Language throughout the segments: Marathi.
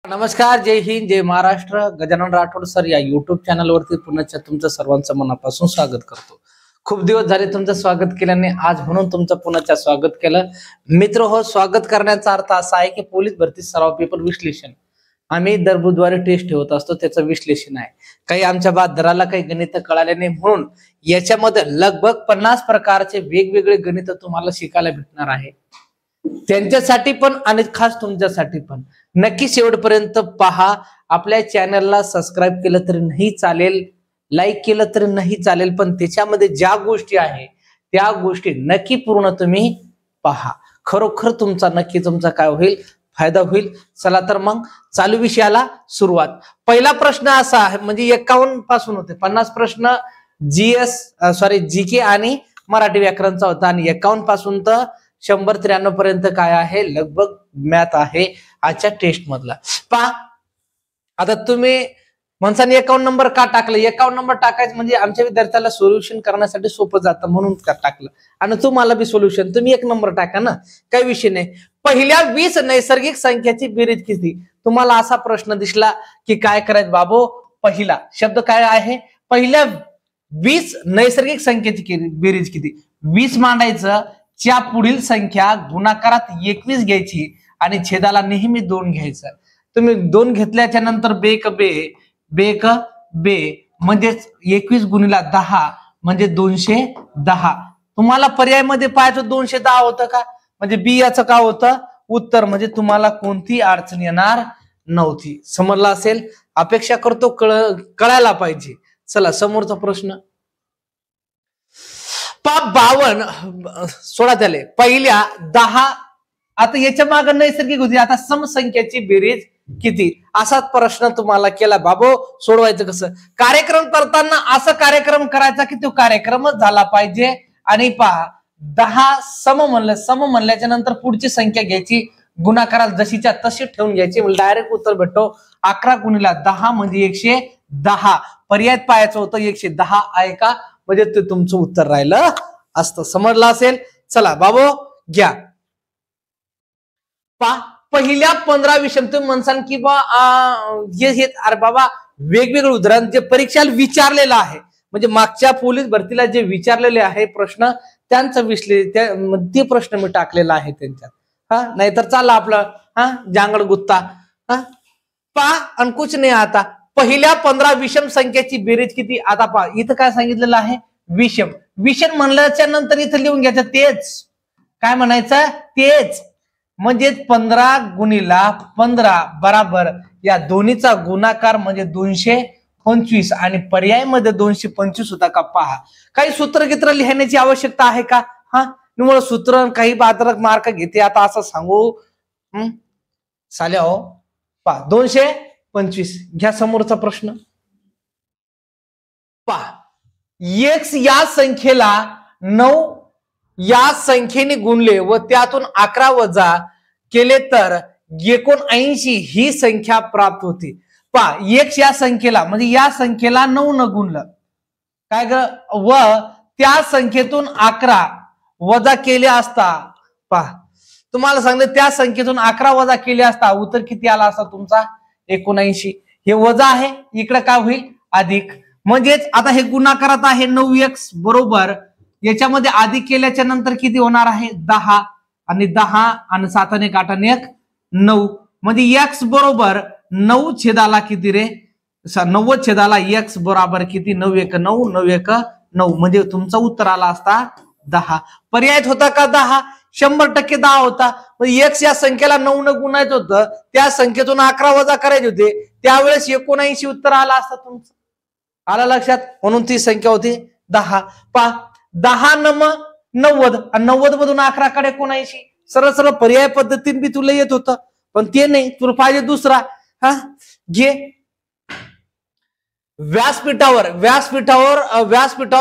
नमस्कार, जय हिंद, जय महाराष्ट्र. गजानन राठोड सर या युट्यूब चॅनलवरती पुन्हा तुमचं सर्वांचं मनापासून स्वागत करतो. खूप दिवस झाले तुमचं स्वागत केल्याने, आज म्हणून तुमचं पुन्हा स्वागत केलं. मित्र हो, स्वागत करण्याचा अर्थ असा आहे की पोलीस भरती सराव पेपर विश्लेषण आम्ही दर बुधवारी टेस्ट ठेवत असतो, त्याचं विश्लेषण आहे. काही आमच्या बादराला काही गणित कळाले नाही, म्हणून याच्यामध्ये लगभग 50 प्रकारचे वेगवेगळे गणित तुम्हाला शिकायला भेटणार आहे. त्यांच्यासाठी पण आणि खास तुमच्यासाठी पण. नक्की शेवटपर्यंत पहा. आपल्या चॅनलला सबस्क्राईब केलं तरी नाही चालेल, लाईक केलं तरी नाही चालेल, पण त्याच्यामध्ये ज्या गोष्टी आहे त्या गोष्टी नक्की पूर्ण तुम्ही पहा. खरोखर तुमचा काय होईल, फायदा होईल. चला तर मग चालू विषयाला सुरुवात. पहिला प्रश्न असा आहे, म्हणजे 51 पासून होते 50 प्रश्न जीके आणि मराठी व्याकरणचा होता, आणि 51 पासून तर 193 पर्यंत काय आहे, लगभग मॅथ आहे आजच्या टेस्ट मधला. पहा, आता तुम्ही म्हणसान 51 नंबर का टाकलं. 51 नंबर टाकायचं म्हणजे आमच्या विद्यार्थ्याला सोल्युशन करण्यासाठी सोपं जातं म्हणून टाकलं, आणि तुम्हाला बी सोल्युशन तुम्ही 1 नंबर टाका ना, काही विषय नाही. पहिल्या 20 नैसर्गिक संख्याची बेरीज किती. तुम्हाला असा प्रश्न दिसला की काय करायचं बाबो. पहिला शब्द काय आहे, पहिल्या 20 नैसर्गिक संख्येची बेरीज किती. 20 मांडायचं, च्या पुढील संख्या गुणाकारात 21 घ्यायची आणि छेदाला नेहमी 2 घ्यायचं. तुम्ही 2 घेतल्याच्या नंतर बेक बे म्हणजेच 21 गुणिला 10 म्हणजे 210. तुम्हाला पर्याय मध्ये पाहायचं 210 होतं का, म्हणजे बी याचं का होतं उत्तर, म्हणजे तुम्हाला कोणती अडचण येणार नव्हती. समजला असेल, अपेक्षा करतो कळायला पाहिजे. चला समोरचा प्रश्न. 52 सोडा त्याले. पहिल्या 10, आता याच्या मागे नैसर्गिक होती, आता समसंख्याची बेरीज किती, असाच प्रश्न तुम्हाला केला. बाबो सोडवायचं कसं. कार्यक्रम करताना असं कार्यक्रम करायचा की तो कार्यक्रमच झाला पाहिजे. आणि पहा, 10 सम म्हणल्याच्या नंतर पुढची संख्या घ्यायची, गुणाकारात जशीच्या तशी ठेवून घ्यायची, डायरेक्ट उत्तर भेटतो 11 गुणिला 10 म्हणजे 110. पर्याय पाहायचं होतं 110 आहे का, म्हणजे ते तुमचं उत्तर राहिलं असतं. समजलं असेल. चला बाबो घ्या. पहिल्या 15 विषय तुम्ही म्हणसान की बा अरे बाबा वेगवेगळे उदाहरण जे परीक्षेला विचारलेलं आहे, म्हणजे मागच्या पोलीस भरतीला जे विचारलेले आहे प्रश्न, त्यांचं विश्लेषण ते प्रश्न मी टाकलेला आहे त्यांच्यात. नाहीतर चालला आपलं जांगड गुत्ता. आणि कुछ नाही. आता पहिल्या 15 विषम संख्येची बेरीज किती. आता पहा, इथं काय सांगितलेलं आहे, विषम म्हणल्याच्या नंतर इथं लिहून घ्यायचं तेच, काय म्हणायचं तेच, म्हणजे 15 गुणिला 15 बराबर या दोन्हीचा गुणाकार म्हणजे 225, आणि पर्याय मध्ये 225 होता का पहा. काही सूत्र लिहिण्याची आवश्यकता आहे का. निवळ सूत्र काही बाजारात मार्क घेते आता असं सांगू चाल्या हो. पहा 225 घ्या. समोरचा प्रश्न पहा. x या संख्येला 9 या संख्येने गुणले व त्यातून 11 वजा केले तर 79 ही संख्या प्राप्त होती. पहा, x या संख्येला म्हणजे या संख्येला 9 न गुणलं काय ग, व त्या संख्येतून 11 वजा केले असता. पहा, तुम्हाला सांगितलं त्या संख्येतून 11 वजा केले असता उत्तर किती आला असता तुमचा 79. हे वजा आहे, इकडे काय होईल अधिक, म्हणजेच आता हे गुणाकारात आहे 9x बरोबर याच्यामध्ये अधिक केल्याच्या नंतर किती होणार आहे 10, आणि 10 आणि 7 आणि 8 आणि 1 9, म्हणजे x बरोबर 9 छेदाला किती रे 90 छेदाला x बरोबर किती 9 1 9 9 1 9, म्हणजे तुमचा उत्तर आला असता 10. पर्याय होता का 10, 100% 10 होता. x या संख्येला 9 न गुणायचं होतं, त्या संख्येतून 11 वजा करायचे होते, त्यावेळेस 79 उत्तर आला असता तुमचं. आला लक्षात, म्हणून ती संख्या होती 10. पहा 10 नम 90 आणि 90 मधून 11 कडे 79. सरळ सरळ पर्याय पद्धतीने बी तुला येत होतं, पण ते नाही, तुला पाहिजे दुसरा. घे. व्यासपीठावर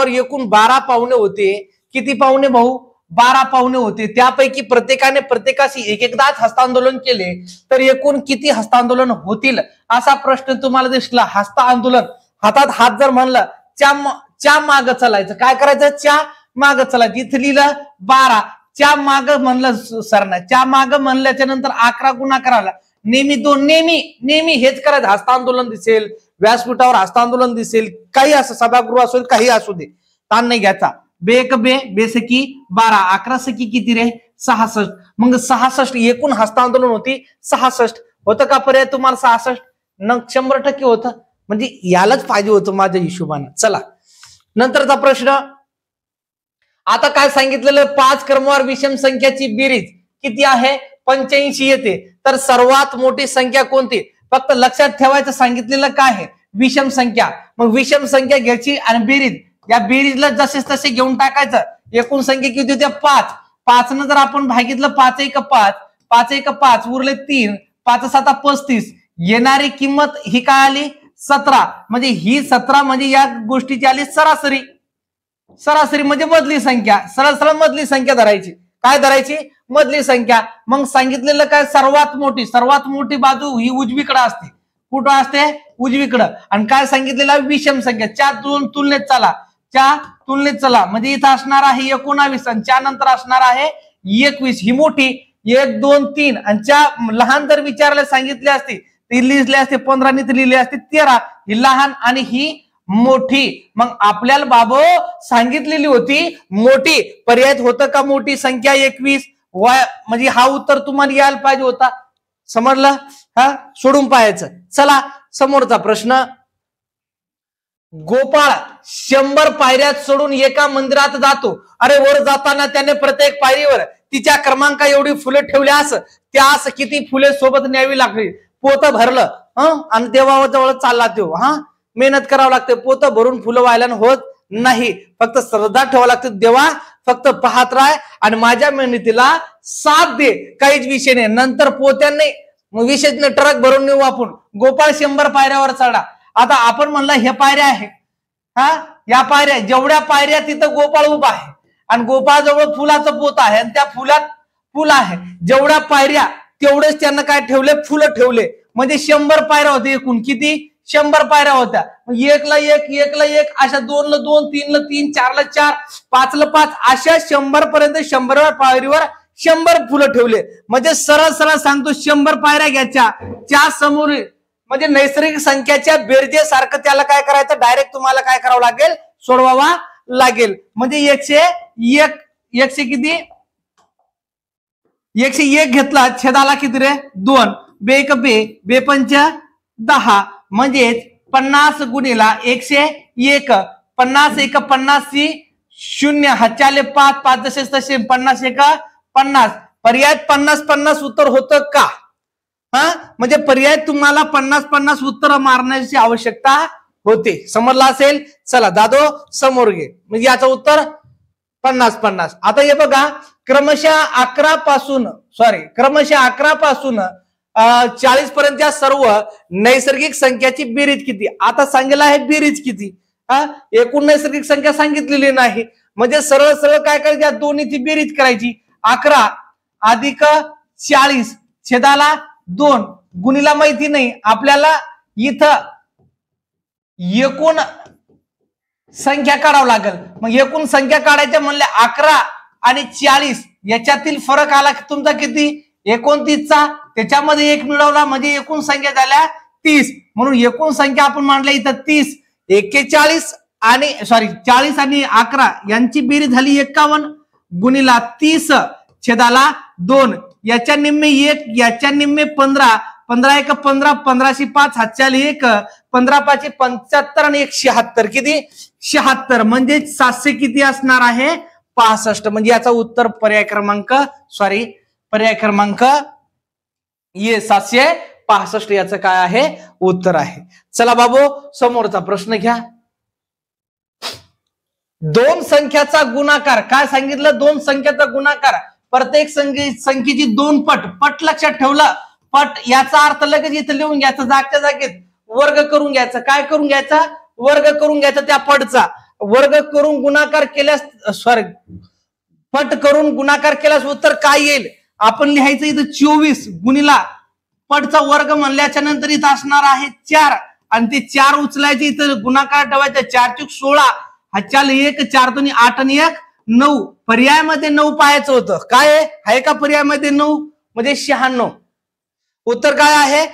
एकूण 12 पाहुणे होते. किती पाहुणे भाऊ, 12 पाहुणे होते. त्यापैकी प्रत्येकाने प्रत्येकाशी एकदाच हस्तांदोलन केले तर एकूण किती हस्तांदोलन होतील असा प्रश्न तुम्हाला दिसला. हस्तांदोलन, हातात हात जर म्हणलं च्या माग चालायचं, काय करायचं च्या माग चालायचं. इथं लिहिलं 12, च्या माग म्हणलं सरना, च्या माग म्हणल्याच्या नंतर 11 गुणाकार आला, नेहमी 2, नेहमी हेच करायचं. हस्तांदोलन दिसेल, व्यासपीठावर हस्तांदोलन दिसेल, काही असं सभागृह असेल, काही असू दे, ताण नाही घ्यायचा. बेक बेसकी 12, 11 सकी किती रे? 66. मग 66 एकूण हस्तांदोलन होती 66. होतं का पर्याय तुम्हाला 66? 100% होतं. म्हणजे यालाच पाहिजे होतं माझ्या हिशोबाने. चला नंतरचा प्रश्न. आता काय सांगितलेलं? 5 क्रमवार विषम संख्याची बेरीज किती आहे? 85 येते. तर सर्वात मोठी संख्या कोणती? फक्त लक्षात ठेवायचं सांगितलेलं काय आहे? विषम संख्या. मग विषम संख्या घ्यायची आणि बेरीज, या बेरीजला जसे तसे घेऊन टाकायचं. एकूण संख्या किती होत्या? 5. 5 न जर आपण भागितलं 5 1 5, 5 1 5 उरले 3, 5 7 35. येणारी किंमत ही काय आली? 17. म्हणजे ही 17 म्हणजे या गोष्टीची आली सरासरी. सरासरी म्हणजे मधली संख्या. सरळ सरळ मधली संख्या धरायची. काय धरायची? मधली संख्या. मग सांगितलेलं काय? सर्वात मोठी बाजू ही उजवीकडे असते. कुठं असते? उजवीकडं. आणि काय सांगितलेलं? विषम संख्या. च्या तुलनेत चला, म्हणजे इथं असणार आहे 19 आणि च्या नंतर असणार आहे 21. ही मोठी 1 2 3 आणि च्या लहान जर विचारायला सांगितले असते ती लिहिली असते 15 ने लिहिली असते 13. ही लहान आणि ही मोठी. मग आपल्याला बाबो सांगितलेली होती मोठी. पर्यायात होतं का मोठी संख्या 21? म्हणजे हा उत्तर तुम्हाला यायला पाहिजे होता. समजलं? हा, सोडून पाहायचं. चला समोरचा प्रश्न. गोपाळ 100 पायऱ्यात सोडून एका मंदिरात जातो. अरे वर जाताना त्याने प्रत्येक पायरीवर तिच्या क्रमांका एवढी फुले ठेवल्यास त्यास किती फुले सोबत न्यावी लागली? पोतं भरलं आणि देवाजवळ चालला तो. मेहनत करावं लागते. पोतं भरून फुलं व्हायला होत नाही. फक्त श्रद्धा ठेवावं लागते. देवा फक्त पाहत राह आणि माझ्या मेहनतीला साथ दे. काहीच विषय नाही. नंतर पोत्यांनी विशेष ट्रक भरून नेऊ आपण. गोपाळ 100 पायऱ्यावर चढा. आता आपण म्हणलं हे पायऱ्या आहे. या पायऱ्या, जेवढ्या पायऱ्या तिथं गोपाळ उभा आहे आणि गोपाळजवळ फुलाचं पोत आहे आणि त्या फुलात फुल आहे. जेवढ्या पायऱ्या तेवढेच त्यांना काय ठेवले? फुलं ठेवले. म्हणजे 100 पायऱ्या होते. एकूण किती? 100 पायऱ्या होत्या. 1 ला 1 अशा 2 ला 2, 3 ला 3, 4 ला 4, 5 ला 5 अशा 100 पर्यंत 100 पायरीवर 100 फुलं ठेवले. म्हणजे सरळ सरळ सांगतो 100 पायऱ्या घ्यायच्या. त्या समोर म्हणजे नैसर्गिक संख्याच्या बेरजेसारखं त्याला काय करायचं? डायरेक्ट तुम्हाला काय करावं लागेल? सोडवावा लागेल. म्हणजे 101 किती? 101 घेतला. छेदाला किती रे? 2. बेक बे 5 10. म्हणजेच 50 गुणिला 101. 50 1 50 0. हाच्याले 5 5 जसे तसे 50 1 50. पर्याय 50 50 उत्तर होतं का? म्हणजे पर्याय तुम्हाला 50 50 उत्तर मारण्याची आवश्यकता होते. समजला असेल? चला दादो समोर घे. म्हणजे याचं उत्तर 50 50. आता हे बघा, क्रमशः 11 पासून 40 पर्यंतच्या सर्व नैसर्गिक संख्याची बेरीज किती? आता सांगितलं आहे बेरीज किती. एकूण नैसर्गिक संख्या सांगितलेली नाही. म्हणजे सरळ सरळ काय करायची? दोन्हीची बेरीज करायची. 11 अधिक 40 छेदाला 2 गुणीला माहिती नाही आपल्याला. इथं एकूण संख्या काढावं लागेल. मग एकूण संख्या काढायच्या म्हणले 11 आणि 40 याच्यातील फरक आला तुमचा किती? 29चा. त्याच्यामध्ये 1 मिळवला म्हणजे एकूण संख्या झाल्या 30. म्हणून एकूण संख्या आपण मांडल्या इथं 30. 41 आणि 40 आणि 11 यांची बेरीज झाली 51 गुणीला 30 छेदाला 2. याच्या निम्मे 1, याच्या निम्मे 15. 15 1 15, 15 5 हातच्याले 1, 15 5 75 आणि 1 76. किती? 76. म्हणजे 700 किती असणार आहे? 65. म्हणजे याचा उत्तर पर्याय क्रमांक 765 याचं काय आहे? उत्तर आहे. चला बाबू समोरचा प्रश्न घ्या. 2 संख्याचा गुणाकार. काय सांगितलं? 2 संख्याचा गुणाकार. प्रत्येक संख्येची 2 पट लक्षात ठेवलं. पट याचा अर्थ लगेच इथं लिहून घ्यायचं. जागच्या जागेत वर्ग करून घ्यायचं. काय करून घ्यायचा? वर्ग करून घ्यायचा. त्या पटचा वर्ग करून गुणाकार केल्यास पट करून गुणाकार केल्यास उत्तर काय येईल? आपण लिहायचं इथं 24 गुणिला पटचा वर्ग म्हणल्याच्या नंतर इथं असणार आहे 4 आणि ते 4 उचलायचे. इथं गुणाकार ठेवायचा. 4 × 16 हाच्याला 1, 4 2 8 आणि 1 9. पर्यायामध्ये 9 पाहायचं होतं. काय आहे का पर्यायामध्ये 9? म्हणजे 96. उत्तर काय आहे?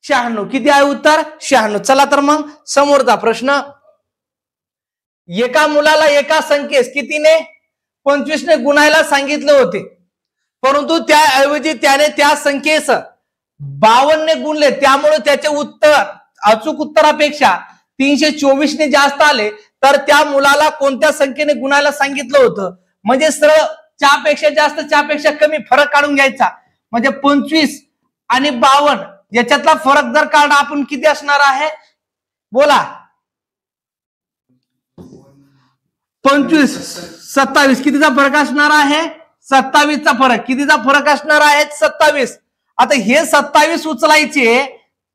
96. किती आहे उत्तर? 96. चला तर मग समोरचा प्रश्न. एका मुलाला एका संख्येस कितीने? 25 ने गुणायला सांगितले होते, परंतु त्याऐवजी त्याने त्या संख्येस 52 ने गुणले, त्यामुळे त्याचे उत्तर अचूक उत्तरापेक्षा 324 ने जास्त आले. तर त्या मुलाला कोणत्या संख्येने गुणायला सांगितलं होतं? म्हणजे सरळ च्यापेक्षा जास्त च्यापेक्षा कमी फरक काढून घ्यायचा. म्हणजे 25 आणि 52 याच्यातला फरक जर काढला आपण किती असणार आहे? बोला. 25 27 कितीचा फरक असणार आहे? 27 चा फरक. कितीचा फरक असणार आहे? 27. आता हे 27 उचलायचे,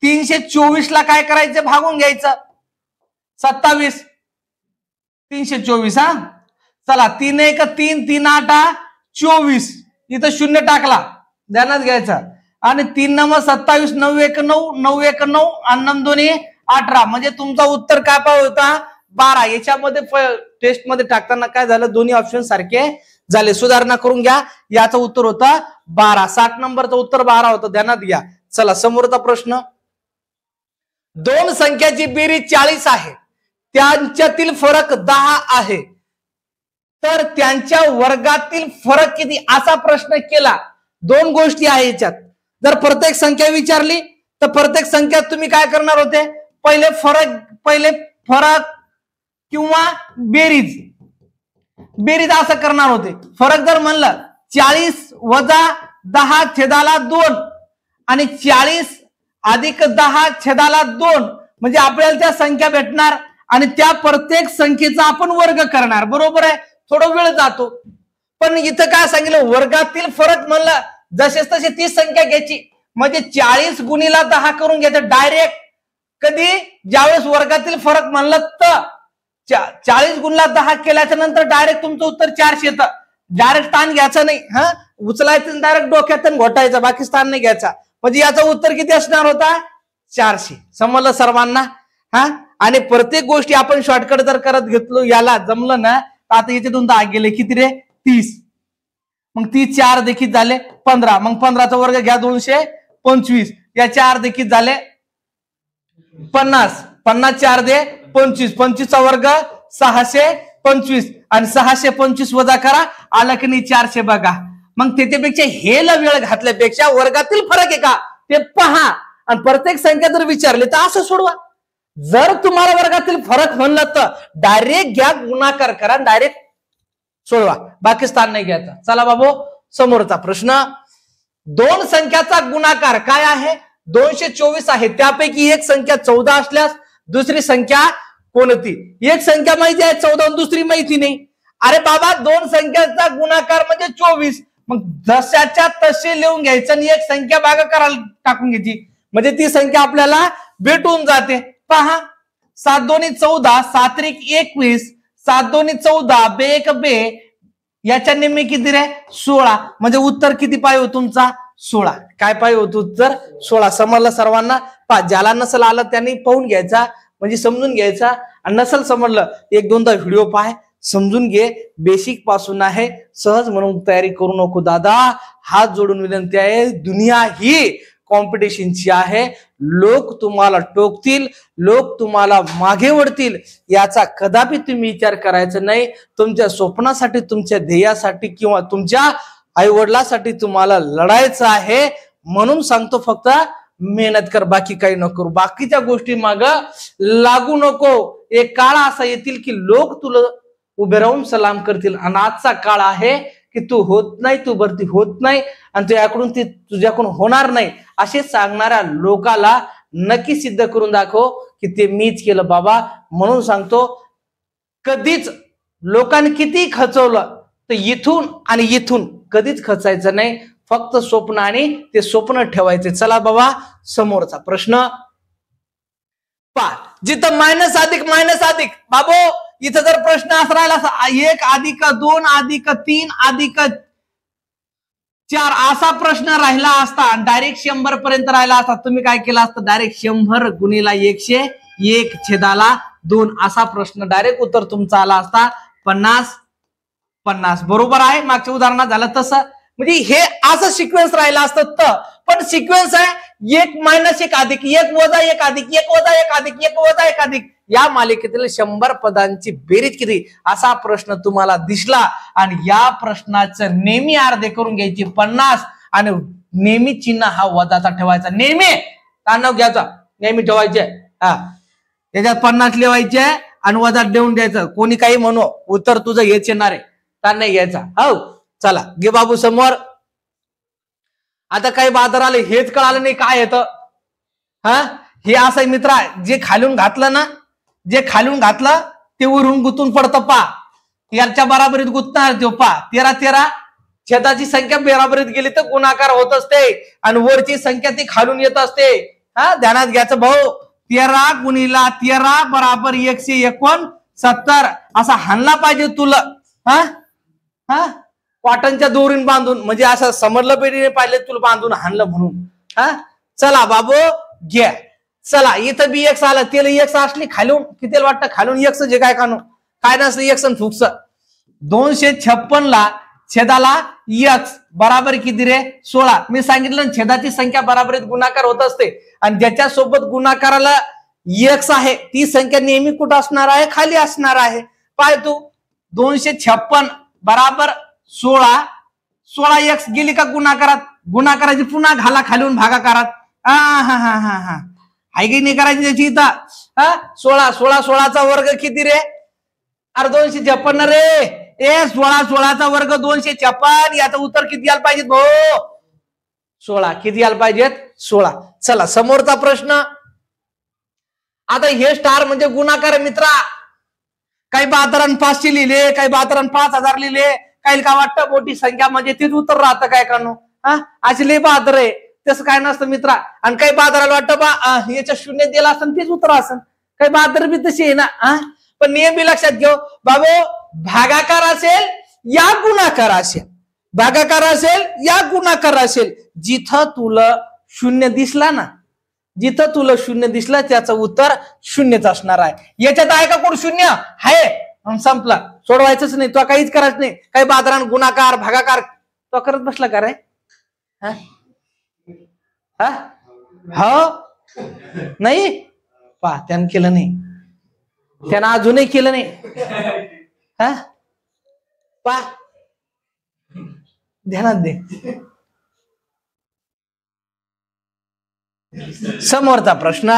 324 ला काय करायचे? भागून घ्यायचं. 27 324. हा चला, 3 1 3 3 8 24. इथं शून्य टाकला, ध्यानात घ्यायचा. आणि 3 9 27 9 1 9 9 1 9 आणि 9 2 18. म्हणजे तुमचा उत्तर काय पाहिजे होता? 12. याच्यामध्ये टेस्ट मध्ये टाकताना काय झालं? दोन्ही ऑप्शन सारखे झाले. सुधारणा करून घ्या. याचं उत्तर होतं 12. 60 नंबरचं उत्तर 12 होतं, ध्यानात घ्या. चला समोरचा प्रश्न. दोन संख्याची बेरीज 40 आहे, त्यांच्यातील फरक 10 आहे, तर त्यांच्या वर्गातील फरक किती? असा प्रश्न केला. दोन गोष्टी आहे याच्यात. जर प्रत्येक संख्या विचारली तर प्रत्येक संख्यात तुम्ही काय करणार होते? पहिले फरक किंवा बेरीज असं करणार होते. फरक जर म्हणलं 40 वजा 10 छेदाला 2 आणि 40 अधिक 10 छेदाला 2 म्हणजे आपल्याला त्या संख्या भेटणार आणि त्या प्रत्येक संख्येचा आपण वर्ग करणार. बरोबर आहे. थोडा वेळ जातो, पण इथं काय सांगितलं? वर्गातील फरक म्हणलं जसेच तसे ती संख्या घ्यायची. म्हणजे 40 गुणीला 10 करून घ्यायचं डायरेक्ट. कधी? ज्यावेळेस वर्गातील फरक म्हणलं तर 40 गुणीला 10 केल्याच्या नंतर डायरेक्ट तुमचं उत्तर 400 येतं. डायरेक्ट ताण घ्यायचा नाही. हा उचलायचं डायरेक्ट डोक्यातून घोटायचं, बाकी स्थान नाही घ्यायचा. म्हणजे याचं उत्तर किती असणार होता? 400. समजलं सर्वांना? हा आणि प्रत्येक गोष्टी आपण शॉर्टकट जर करत घेतलो, याला जमलं ना, तर आता याच्यातून 10 गेले किती रे? 30. मग 30 4 देखील झाले 15. मग 15चा वर्ग घ्या 225. या 4 देखील झाले 50. 50 4 दे 25. 25चा वर्ग 625 आणि 625 वजा करा, आलं की नाही 400. बघा मग त्याच्यापेक्षा हे वेळ घातल्यापेक्षा वर्गातील फरक आहे का ते पहा आणि प्रत्येक संख्या जर विचारली तर असं सोडवा. जर तुम्हाला वर्गातील फरक म्हणलं तर डायरेक्ट घ्या, गुणाकार करा, डायरेक्ट सोडवा, बाकी स्थान नाही घ्यायचं. चला बाबू समोरचा प्रश्न. दोन संख्याचा गुणाकार काय आहे? 224 आहे. त्यापैकी एक संख्या 14 असल्यास दुसरी संख्या कोणती? एक संख्या माहिती आहे 14 आणि दुसरी माहिती नाही. अरे बाबा, दोन संख्याचा गुणाकार म्हणजे 24. मग जशाच्या तसे लिहून घ्यायचं आणि एक संख्या भागाकाराला टाकून घ्यायची, म्हणजे ती संख्या आपल्याला भेटून जाते. पहा, 7 2 14, 7 3 21, 7 2 14, बे 1 बे, याच्या निम्मे किती रे? 16. म्हणजे उत्तर किती पाहिजे तुमचा? 16. काय पाहिजे होत उत्तर? 16. समजलं सर्वांना? ज्याला नसल आलं त्यांनी पाहून घ्यायचा, म्हणजे समजून घ्यायचा. आणि नसल समजलं, एक दोनदा व्हिडिओ पाय, समजून घे. बेसिक पासून आहे, सहज म्हणून तयारी करू नको दादा. हात जोडून विनंती आहे. दुनिया ही कॉम्पिटिशनची आहे. लोक तुम्हाला टोकतील, लोक तुम्हाला मागे ओढतील, याचा कदापि तुम्ही विचार करायचा नाही. तुमच्या स्वप्नासाठी, तुमच्या ध्येयासाठी किंवा तुमच्या आई वडिलांसाठी तुम्हाला लढायचं आहे. म्हणून सांगतो, फक्त मेहनत कर, बाकी काही नको. बाकीच्या गोष्टी माग लागू नको. एक काळ असा येतील की लोक तुला उभे राहून सलाम करतील. आणि आजचा काळ आहे की तू होत नाही, तू भरती होत नाही आणि तुझ्याकडून ती तुझ्याकडून होणार नाही असे सांगणाऱ्या लोकाला नक्की सिद्ध करून दाखव की ते मीच केलं बाबा. म्हणून सांगतो, कधीच लोकांनी किती खचवलं तर इथून आणि इथून कधीच खचायचं नाही. फक्त स्वप्न आणि ते स्वप्न ठेवायचे. चला बाबा समोरचा प्रश्न पहा. जिथं मायनस अधिक बाबू, इथं जर प्रश्न असा राहिला 1 अधिक 2 अधिक 3 अधिक 4 असा प्रश्न राहिला असता, डायरेक्ट 100 पर्यंत राहिला असता, तुम्ही काय केलं असतं? डायरेक्ट 100 गुणीला 100 1 छेदाला 2 असा प्रश्न डायरेक्ट उत्तर तुमचा आला असता 50 50. बरोबर आहे. मागच्या उदाहरणात झालं तसं. म्हणजे हे असं सिक्वेन्स राहिलं असतं तर, पण सिक्वेन्स आहे 1 - 1 अधिक 1 वजा 1 अधिक 1 वजा 1 अधिक 1 वजा 1 अधिक, या मालिकेतील 100 पदांची बेरीज किती, असा प्रश्न तुम्हाला दिसला आणि या प्रश्नाचं नेहमी अर्धे करून घ्यायची 50 आणि नेहमी चिन्ह हा वजाचा ठेवायचा, नेहमी ताणव घ्यायचा, नेहमी ठेवायचे. हा, त्याच्यात 50 लिहायचे आणि वजा देऊन द्यायचं. कोणी काही म्हणू, उत्तर तुझं हेच येणार आहे, ताण नाही घ्यायचा. हो, चला घे बाबू समोर. आता काही बाजार आले हेच कळालं नाही काय येतं. हा, हे असं मित्रा, जे खालून घातलं ना, जे खालून घातलं ते वरून गुंतून पडतं. पा 13च्या बराबरीत गुंतणार तो. पा 13 13 छेदाची संख्या बराबरीत गेली तर गुणाकार होत असते आणि वरची संख्या ती खालून येत असते. हा, ध्यानात घ्यायचं भाऊ. 13 गुणिला 13 बराबर 169 असा हाणला पाहिजे तुला. हा हा, कॉटनच्या दोरीन बांधून, म्हणजे असं समजलं पेढीने पाहिजे तुला बांधून हाणलं म्हणून. हा, चला बाबू घ्या. चला इथं बी एक्स आलं, त्याला एक्स असली खालून किती वाटतं, खालून एक्स जे काय कानू काय नसतं, एक्स फुक्स. 256 ला छेदाला एक्स बराबर किती रे 16. मी सांगितलं छेदाची संख्या बराबरीत गुणाकार होत असते आणि ज्याच्या सोबत गुणाकाराला एक्स आहे ती संख्या नेहमी कुठं असणार आहे, खाली असणार आहे. पाय तू 256 बराबर 16, 16 एक्स गेली का गुणाकारात, गुणाकाराची पुन्हा घाला खालून भागाकारात. हा हा हा हा हा, हाय नाही करायची त्याची इथं. 16 16 16चा वर्ग किती रे, अरे 256 रे. 16 16चा वर्ग 256, याचं उत्तर किती यायला पाहिजे भाऊ, 16. किती यायला पाहिजेत 16. चला समोरचा प्रश्न. आता हे स्टार म्हणजे गुणाकार मित्रा. काही 72 500 लिहिले, काही 72 5000 लिहिले, काही काय वाटतं मोठी संख्या म्हणजे तेच उत्तर राहतं काय कानो. अशी लई 72 आहे, तसं काय नसतं मित्रा. आणि काही 72 वाटतं बा याच्या शून्य दिला असं तेच उत्तर असेल, काही 72 बी तशी आहे ना. पण नियम बी लक्षात घेऊ बाबू, भागाकार असेल या गुणाकार असेल, भागाकार असेल या गुणाकार असेल, जिथं तुला शून्य दिसला ना, जिथं तुला शून्य दिसलं त्याचं उत्तर शून्यच असणार आहे. याच्यात आहे का कोण शून्य, आहे संपला, सोडवायचंच नाही, तो काहीच करायचं नाही. काही बाजारात गुणाकार भागाकार तो करत बसला का रे. हो नाही पा, त्यानं केलं नाही, त्यानं अजूनही केलं नाही. हा पा ध्यानात दे. समोरचा प्रश्न.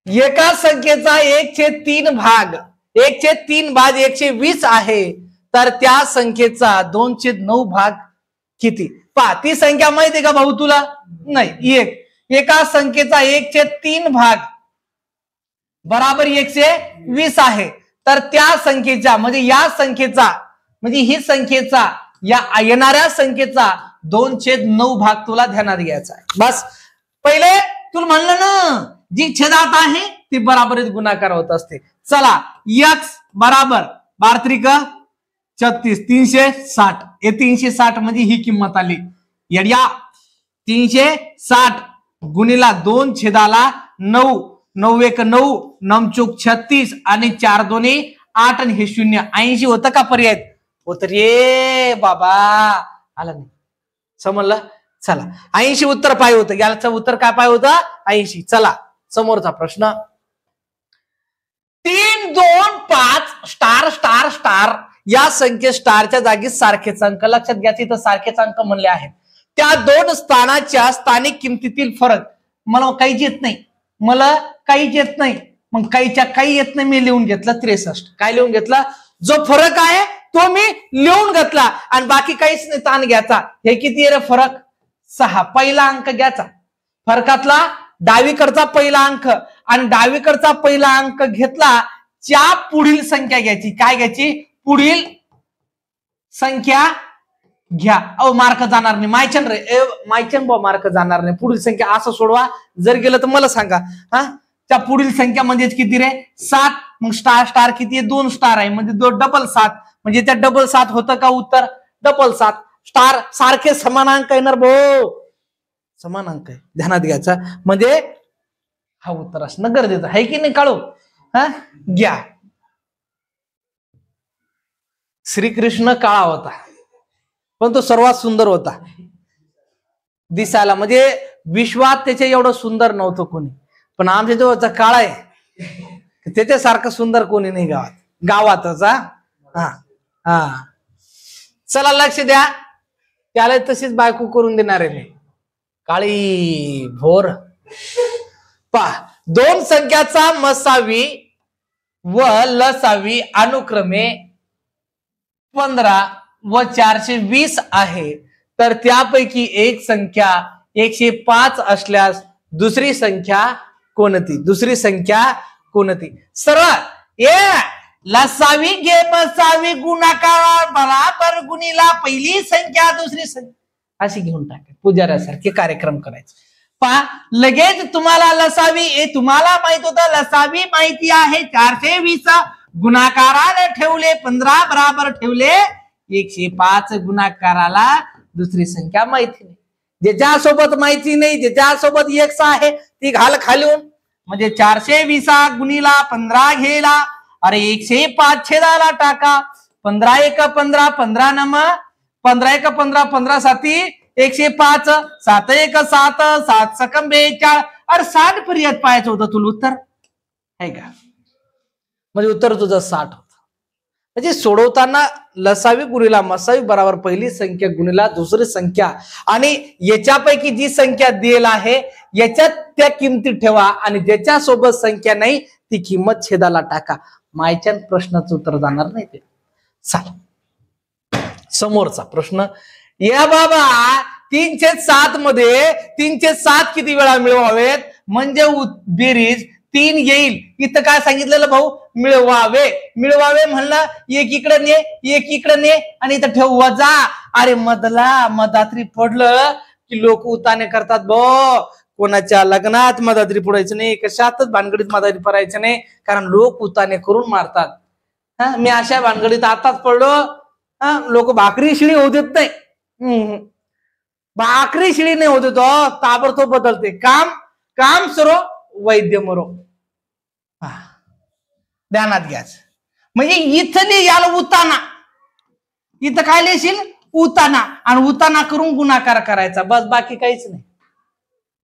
एका संख्येचा 1/3 भाग 120 आहे, तर त्या संख्येचा 2/9 भाग किती. पा ती संख्या माहिती का भाऊ तुला, नाही. एका संख्येचा 1/3 भाग बराबर 120 आहे, तर त्या संख्येचा म्हणजे या संख्येचा म्हणजे ही संख्येचा या येणाऱ्या संख्येचा 2/9 भाग तुला ध्यानात घ्यायचा आहे. बस पहिले तुला म्हणलं ना, जी छेदात आहे ती बराबरीत गुणाकार होत असते. चला एक्स बराबर 12 36 360, हे 360 म्हणजे ही किंमत आली. या 360 गुणिला 2 छेदाला 9, 9 1 9, 9 चूक 36 आणि 4 2 8 आणि हे 0 80 होतं का पर्याय होत रे बाबा, आला नाही समजलं. चला 80 उत्तर पाय होतं, याचं उत्तर काय पाय होतं 80. चला समोरचा प्रश्न. 3 2 5 स्टार स्टार स्टार या संख्येत स्टारच्या जागी सारखेच अंक, लक्षात घ्यायचे तर सारखेच अंक म्हणले आहेत. त्या दोन स्थानाच्या स्थानिक किमतीतील फरक मला काहीच येत नाही, मला काहीच येत नाही, मग काहीच्या काही येत नाही. मी लिहून घेतलं 63. काय लिहून घेतला, जो फरक आहे तो मी लिहून घेतला आणि बाकी काहीच नाही ताण घ्यायचा. हे किती आहे रे फरक, 6. पहिला अंक घ्यायचा, फरकातला डावीकडचा पहिला अंक आणि डावीकडचा पहिला अंक घेतला, च्या पुढील संख्या घ्यायची. काय घ्यायची, पुढील संख्या घ्या. मार्क जाणार नाही, मायचन रे मायचन बा, मार्क जाणार नाही. पुढील संख्या असं सोडवा, जर गेलं तर मला सांगा. त्या पुढील संख्या म्हणजे किती रे 7. मग स्टार स्टार किती आहे, 2 स्टार आहे म्हणजे डबल 7, म्हणजे त्या डबल 7 होतं का उत्तर, डबल 7. स्टार सारखे समान अंक येणार भाऊ, समान अंक आहे, ध्यानात घ्यायचा. म्हणजे हा उत्तर असणं गरजेचं आहे की नाही काढू. घ्या श्रीकृष्ण काळा होता पण तो सर्वात सुंदर होता दिसायला, म्हणजे विश्वात त्याच्या एवढं सुंदर नव्हतं कोणी, पण आमच्या जवळचा काळा आहे त्याच्यासारखं सुंदर कोणी नाही गावातच. हा हा चला लक्ष द्या, त्याला तशीच बायको करून देणार आहे मी. काळी भोर पहा, दोन संख्याचा मसावी व लसावी अनुक्रमे 15 व 420 आहे, तर त्यापैकी एक संख्या 105 असल्यास दुसरी संख्या कोणती? दुसरी संख्या कोणती? सरळ ये लसावी घे मसावी गुणाकार बराबर गुणीला पहिली संख्या दुसरी संख्या अशी घेऊन टाका. पुजाऱ्यासारखे कार्यक्रम करायचे. पहा लगेच तुम्हाला लसावी, तुम्हाला माहित होतं लसावी माहिती आहे 420 गुणाकाराला ठेवले 15 बराबर ठेवले 105 गुणाकाराला दुसरी संख्या माहिती नाही. ज्याच्यासोबत माहिती नाही, ज्याच्यासोबत x आहे ती घाल खालून, म्हणजे 420 गुणीला 15 घेला, अरे 105 छेदाला टाका. 15 1 15 15 नम 15 1 15 15 साती 105 7 1 7 7 सकम 42. अरे 60 पर्यंत पाहायचं होतं तुला उत्तर आहे का? म्हणजे उत्तर तुझं 60 होतं. म्हणजे सोडवताना लसावी गुणीला मसावी बरोबर पहिली संख्या गुणीला दुसरी संख्या, आणि याच्यापैकी जी संख्या दिलेला आहे याच्यात त्या किमती ठेवा आणि ज्याच्या सोबत संख्या नाही ती किंमत छेदाला टाका. मायच्या प्रश्नाचं उत्तर जाणार नाही ते. चला समोरचा प्रश्न या बाबा, 307 मध्ये 307 किती वेळा मिळवावेत म्हणजे बेरीज 3 येईल. इथं काय सांगितलेलं भाऊ? मिळवावे. मिळवावे म्हणलं एक इकडे ने एक इकडे ने आणि इथं ठेव वजा. अरे मधात्री पडलं की लोक उताने करतात भाऊ. कोणाच्या लग्नात मधात्री पडायचं नाही, कशातच भानगडीत मधात्री पडायचं नाही, कारण लोक उताने करून मारतात. मी अशा भानगडीत आताच पडलो. लोक भाकरी शिळी होऊ देत नाही. भाकरी शिळी नाही होत तो ताबडतोब बदलते. काम सरो वैद्य मरो. ध्यानात घ्यायचं. म्हणजे इथं याला उताना, इथं काय लिहिशील? उताना, आणि उताना करून गुणाकार करायचा बस, बाकी काहीच नाही.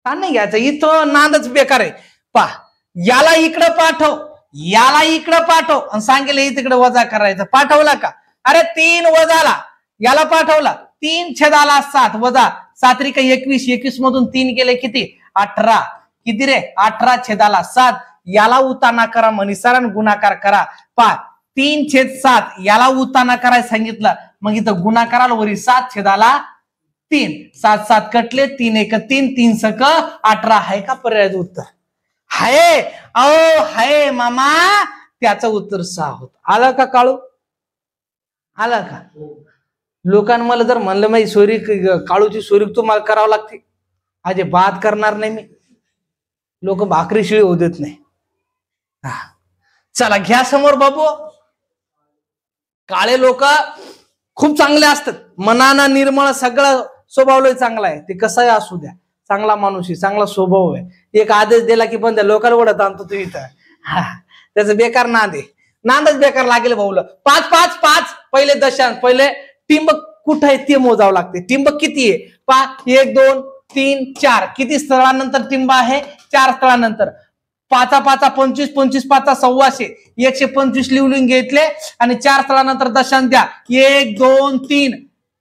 का नाही घ्यायचं? इथं नांदच बेकार आहे. पा याला इकडं पाठव, याला इकडं पाठव आणि सांगितलं तिकडे वजा करायचं. पाठवला का? अरे 3 वजाला याला पाठवला 3 छेदाला 7 वजा 7 × 21 21 मधून 3 गेले किती? 18. किती रे? 18 छेदाला 7. याला उताना करा मनीसारान गुणाकार करा. पा 3/7 याला उताना करायला सांगितलं, मग इथं गुणाकाराला वरी 7 छेदाला 3. 7 7 कटले 3 1 3 3 सक 18. आहे का पर्याय उत्तर? हाय. अहो हाय मामा, त्याचं उत्तर 6 होत. आलं का काळू? आलं का? लोकांना मला जर म्हणलं माहिती सोयरी काळूची सोयरी तुम्हाला करावं लागते, अजे बात करणार नाही मी. लोक भाकरी शिळी होऊ देत नाही. चला घ्या समोर बाबू. काळे लोक खूप चांगले असतात, मनानं निर्मळ, सगळं स्वभाव लय चांगला आहे. ते कसंही असू द्या, चांगला माणूस आहे, चांगला स्वभाव आहे. एक आदेश दिला की पण त्या लोकांना ओढत आणतो तू इथं. त्याचं बेकार नांदच बेकार लागेल भाऊला. 5 5 5 पहिले दशांश, पहिले टिंबक कुठं आहे ते मोजावं लागते. टिंबक किती आहे? 1 2 3 4. किती स्थळानंतर टिंब आहे? 4 स्थळानंतर. 5 5 25 25 5 125 125 लिहून घेतले आणि 4 स्थळानंतर दशांश द्या. 1 2 3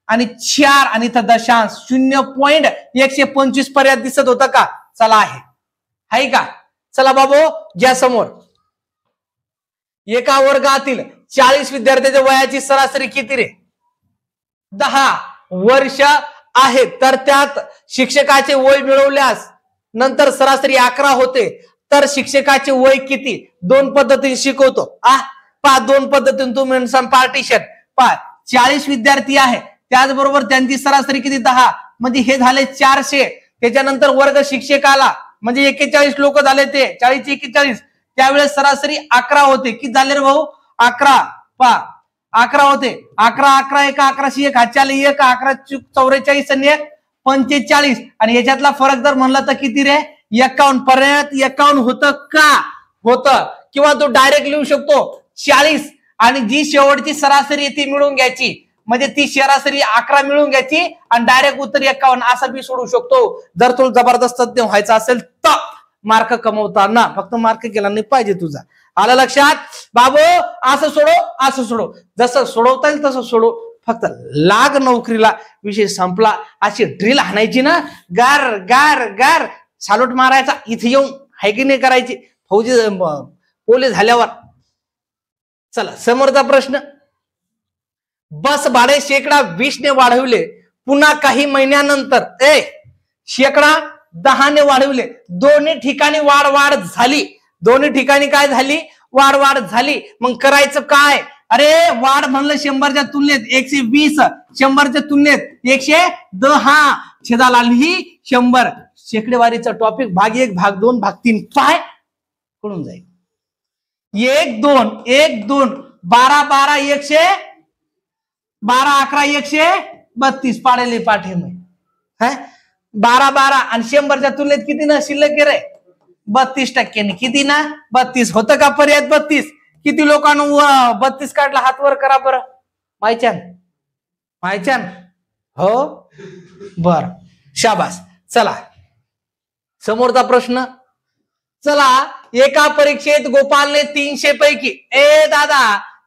आणि 4 आणि इथं दशांश 0.125 पर्यंत दिसत होतं का? चला आहे का? चला बाबू घ्या समोर. एका वर्गातील 40 विद्यार्थ्यांच्या वयाची सरासरी किती रे? 10 वर्ष आहे. तर त्यात शिक्षकाचे वय मिळवल्यास नंतर सरासरी 11 होते, तर शिक्षकाचे वय किती? 2 पद्धतीने शिकवतो. 2 पद्धतीने तू मेन्शन पार्टिशन. 40 विद्यार्थी आहे, त्याचबरोबर त्यांची सरासरी किती? 10. म्हणजे हे झाले 400. त्याच्यानंतर वर्ग शिक्षकाला म्हणजे 41 लोक झाले, ते 40 41. त्यावेळेस सरासरी 11 होते. किती झाले रे भाऊ? 11. 11 होते. 11 11 1 11 1 हातच्याला 1 11 44 आणि 1 45. आणि याच्यातला फरक जर म्हणला तर किती रे? 51 पर्यंत. 51 होतं का? होतं. किंवा तो डायरेक्ट लिहू शकतो 40 आणि जी शेवटची सरासरी ती मिळून घ्यायची, म्हणजे ती सरासरी 11 मिळून घ्यायची आणि डायरेक्ट उत्तर 51 असं बी सोडू शकतो. जर तुला जबरदस्त तज्ञ व्हायचं असेल तर मार्क कमवताना फक्त मार्क केला नाही पाहिजे तुझा. आलं लक्षात बाबू? असं सोडो, असं सोडो, जसं सोडवता येईल तसं सोडो, फक्त लाग नोकरीला, विषय संपला. अशी ड्रिल हाणायची ना, गार गार गार सालोट मारायचा, इथे येऊन हाय की नाही करायची फौजी पोलीस झाल्यावर. चला समोरचा प्रश्न. बस भाडे शेकडा 20 ने वाढवले, पुन्हा काही महिन्यानंतर शेकडा 10 ने वाढवले. दोन्ही ठिकाणी वाढ झाली. दोन्ही ठिकाणी काय झाली? वाढ झाली. मग करायचं काय? अरे वाढ म्हणलं 100च्या तुलनेत 120, 100च्या तुलनेत 110, छेदाला लिही 100. शेकडेवारीचा टॉपिक भाग 1, भाग 2, भाग 3 काय कळून जाईल. 1 2 1 2 12 12 112 11 132 पाडेले पाठे में 12 12 आणि 100च्या तुलनेत किती ना शिल्लक रे? 32%. किती ना? 32. होतं का पर्याय 32? किती लोकांना 32 काढला? हात वर करा बरं. मायच्यान हो बर, शाबास. चला समोरचा प्रश्न. चला एका परीक्षेत गोपालने 300 पैकी दादा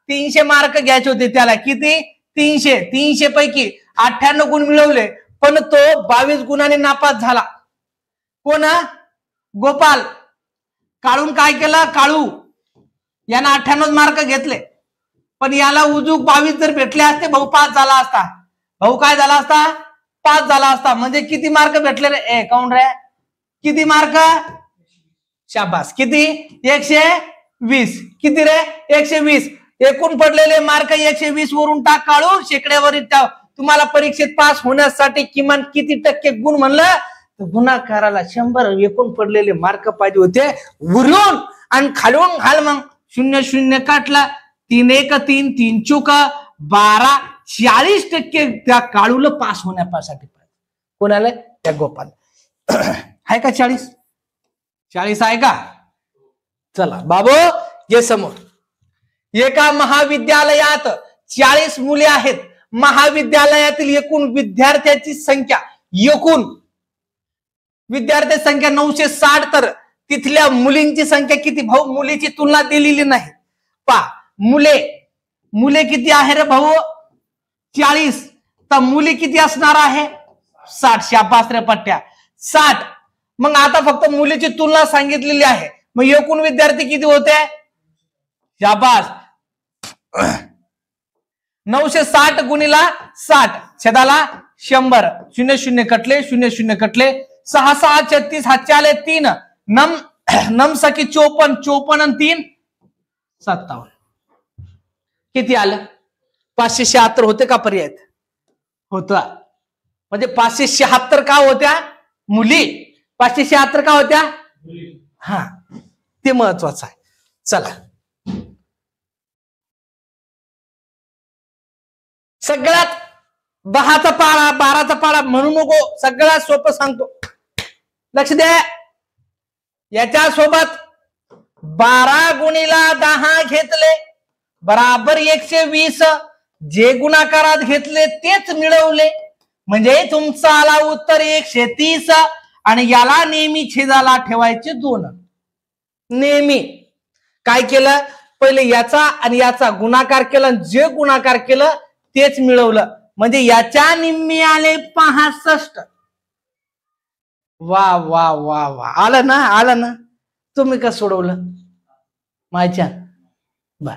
300 मार्क घ्यायचे होते त्याला. किती? 300 पैकी 98 गुण मिळवले, पण तो 22 गुणांनी नापास झाला. कोण? गोपाल. काळून काय केलं? काळू यानं 98 मार्क घेतले, पण याला उजूक 22 जर भेटले असते भाऊ पास झाला असता. भाऊ काय झाला असता? पास झाला असता. म्हणजे किती मार्क भेटले रे? काऊन रे? किती मार्क? शाबास. किती? 120. किती रे? 120. एकूण पडलेले मार्क 120 वरून टाक काढू शेकड्यावर टाक. तुम्हाला परीक्षेत पास होण्यासाठी किमान किती टक्के गुण म्हणलं? गुणाकाराला 100 एकूण पडलेले मार्क पाहिजे होते वरून, आणि खालून घाल मग 0 0 काटला. 3 1 3 3 चुक 12, 40% त्या काळूला पास होण्यासाठी पाहिजे. कोणाला? त्या गोपाल. आहे का 40 आहे का? चला बाबू ये समोर. एका महाविद्यालयात 40 मुले आहेत. महाविद्यालयातील एकूण विद्यार्थ्यांची संख्या, एकूण विद्यार्थी संख्या 960, तर तिथल्या मुलींची संख्या किती? भाऊ मुलीची तुलना दिलेली नाही. मुले किती आहे रे भाऊ? 40. तर मुली किती असणार आहे? 60. शाबास रे पट्ट्या, 60. मग आता फक्त मुलीची तुलना सांगितलेली आहे, मग एकूण विद्यार्थी किती होते? शाबास. 960 गुणिला 60 छेदाला 100. 0 0 कटले, 0 0 कटले. 6 6 36 हातचे आले 3. नम सकी 54, 54 आणि 3 57. किती आलं? 576 होते का पर्याय? होता. म्हणजे 576 का होत्या? मुली. 576 का होत्या? हा, ते महत्वाचं आहे. चला सगळ्यात 10चा पाढा 12चा पाढा म्हणू नको, सगळ्यात सोपं सांगतो, लक्ष द्या. याच्या सोबत 12 गुणिला 10 घेतले बराबर 120. जे गुणाकारात घेतले तेच मिळवले, म्हणजे तुमचा आला उत्तर 130. आणि याला नेहमी छेदाला ठेवायचे 2. नेहमी काय केलं? पहिले याचा आणि याचा गुणाकार केला, जे गुणाकार केलं तेच मिळवलं, म्हणजे याच्या निम्मे आले 65. वा वा वा वा, आलं ना? आलं ना? तुम्ही का सोडवलं मायच्या? बर,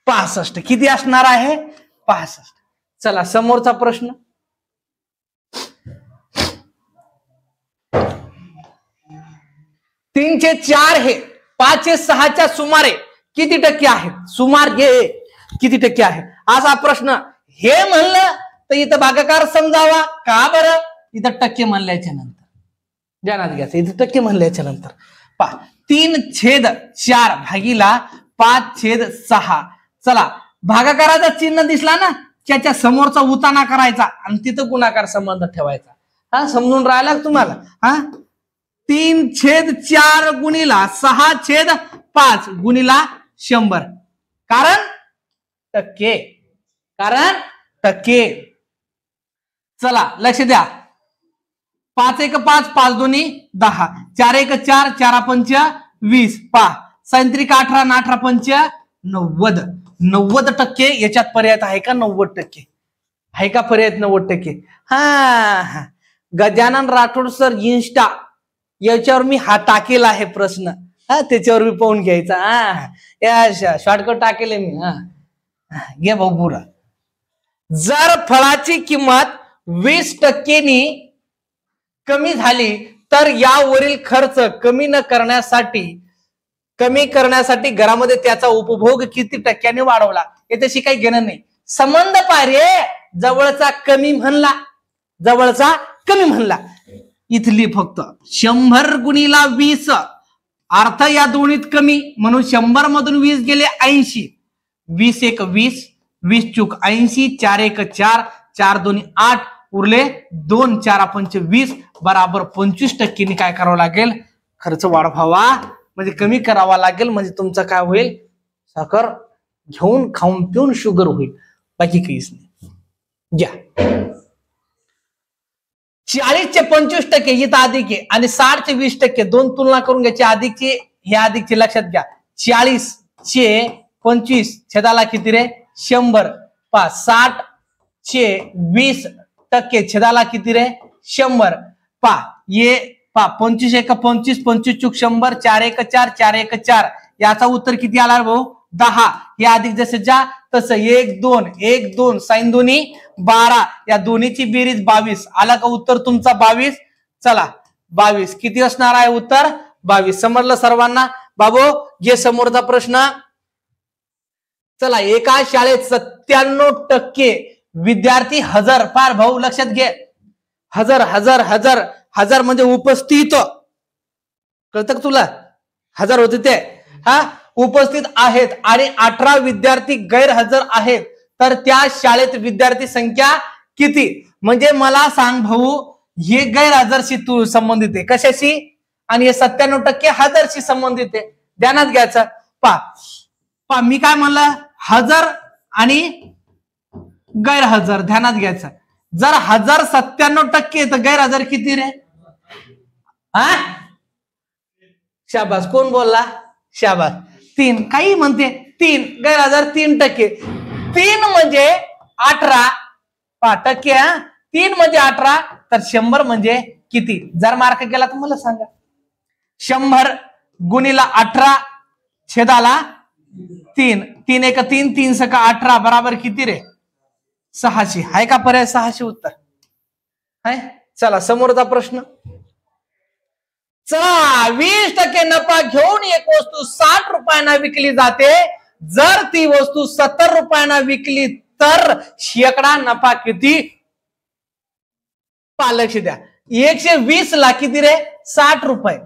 65. किती असणार आहे? 65. चला समोरचा प्रश्न. 304 हे 506च्या सुमारे किती टक्के आहेत? सुमारे किती टक्के आहे असा प्रश्न. हे म्हणलं तर इथं भागाकार समजावा का बरं? इथं टक्के म्हणल्याच्या नंतर ध्यानात घ्यायचं. इथं टक्के म्हणल्याच्या नंतर 3/4 भागीला 5/6. चला भागाकाराचा चिन्ह दिसला ना, त्याच्या समोरचा उताना करायचा आणि तिथं गुणाकार संबंध ठेवायचा. हा, समजून राहिला तुम्हाला? हा, 3/4 गुणिला 6/5 गुणिला 100. कारण टक्के, कारण टक्के. चला लक्ष द्या. 5 1 5, 5 2 10, 4 1 4, 4 5 20. पा 37 18, 18 5 90. 90% याच्यात पर्याय आहे का? 90% आहे का पर्याय? 90%. हा गजानन राठोड सर इन्स्टा याच्यावर मी हा टाकेल आहे प्रश्न. हा त्याच्यावर मी पाहून घ्यायचा. हा शॉर्टकट टाकेल मी. हा घे भाऊ पुरा. जर फळाची किंमत 20%नी कमी झाली तर यावरील खर्च कमी करण्यासाठी घरामध्ये त्याचा उपभोग किती टक्क्याने वाढवला? याच्याशी काही घेणं नाही. संबंध पाहिजे. जवळचा कमी म्हणला. इथली फक्त 100 गुणीला 20, अर्थ या दोन्हीत कमी म्हणून 100 मधून 20 गेले 80. 20 1 20, 20 चूक 80, 4 1 4, 4 2 8, उरले 2, 4 5 20, बराबर 25%नी काय करावं लागेल? खर्च वाढवावा, म्हणजे कमी करावा लागेल. म्हणजे तुमचं काय होईल? साखर घेऊन खाऊन पिऊन शुगर होईल, बाकी काहीच नाही. घ्या 40चे 25% इथं अधिक आहे आणि 60चे 20%. दोन तुलना करून घ्यायची. अधिकची हे अधिकचे लक्षात घ्या. 40चे 25 छेदाला किती रे? 100. 60चे 20% छेदाला किती रे? 100. ये 25 1 25, 25 चूक 100, 4 1 4, 4 1 4. याचा उत्तर किती आला भाऊ? 10. हे अधिक जसे जा तसं 1 2 1 2 साइन दोन्ही 12. या दोन्हीची बेरीज 22. आला का उत्तर तुमचा 22? चला 22 किती असणार आहे उत्तर? 22. समजलं सर्वांना? बाबू घे समोरचा प्रश्न. चला एका शाळेत 97% विद्यार्थी हजर. फार भाऊ लक्षात घे. हजर म्हणजे उपस्थित. कळतं का तुला? हजर होते ते. हा उपस्थित आहेत आणि 18 विद्यार्थी गैरहजर आहेत. तर त्या शाळेत विद्यार्थी संख्या किती? म्हणजे मला सांग भाऊ, हे गैरहजरशी तू संबंधित आहे. कशाशी? आणि हे 97% हजरशी संबंधित आहे. ध्यानात घ्यायचं. पा मी काय म्हणलं? हजर आणि गैरहजर. ध्यानात घ्यायचं. जर हजर 97% तर गैरहजर किती रे? हा शाबास. कोण बोलला? शाबास. 3. काही म्हणते 3. गैरहजर 3%. 3 म्हणजे 18%. 3 म्हणजे 18. तर 100 म्हणजे किती? जर मार्क केला तर मला सांगा. 100 गुणीला 18 छेदाला 3. 3 1 3, 3 6 18, बराबर किती रे? 600. आहे का पर्याय? 600 उत्तर आहे. चला समोरचा प्रश्न. चला 20% नफा घेऊन एक वस्तू 60 रुपयांना विकली जाते. जर ती वस्तू 70 रुपयांना विकली तर शेकडा नफा किती? लक्ष द्या. 120 ला किती रे? 60 रुपये.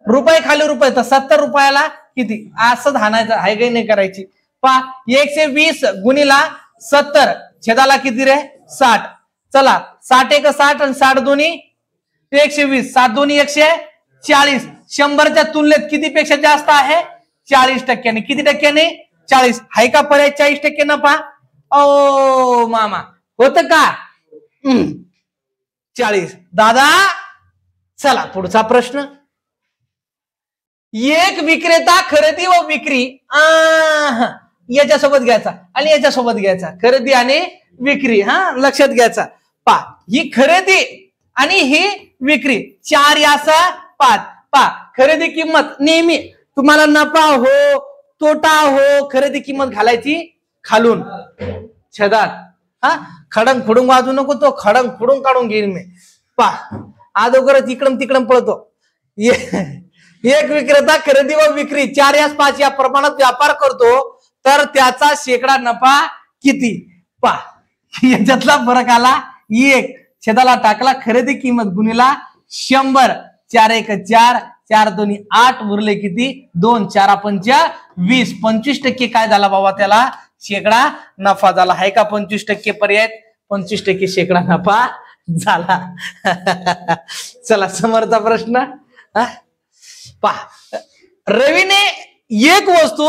रुपये खाली रुपये तर 70 रुपयाला किती? असं धानायचं आहे काही नाही करायची. 120 गुणीला 70 छेदाला किती रे? 60. चला 60 1 60 आणि 60 दोन्ही 120. 7 दोन्ही 140. 100च्या तुलनेत किती पेक्षा जास्त आहे? 40%. किती टक्क्याने? 40. आहे का पर्याय? 40% नफा. ओ मामा होत का? 40. दादा चला पुढचा प्रश्न. एक विक्रेता खरेदी व विक्री याच्यासोबत घ्यायचा आणि याच्यासोबत घ्यायचा. खरेदी आणि विक्री. लक्षात घ्यायचा. ही खरेदी आणि ही विक्री. 4 याचा 5. खरेदी किंमत नेहमी तुम्हाला नफा हो तोटा हो खरेदी किंमत घालायची खालून छेदात. खडंग खुडून वाजू नको. तो खडंग खुडून काढून घेईन मी. अगोदरच इकडं तिकडं पळतो. एक विक्रेता खरेदी व विक्री 4 या 5 या प्रमाणात व्यापार करतो तर त्याचा शेकडा नफा किती? याच्यातला फरक आला 1. छेदाला टाकला खरेदी किंमत गुणीला 100. 4 1 4, 4 2 8, उरले किती? 2 4 5 20. 25% काय झाला बाबा? त्याला शेकडा नफा झाला. आहे का 25% पर्याय? 25% शेकडा नफा झाला. चला समोरचा प्रश्न. रवीने एक वस्तू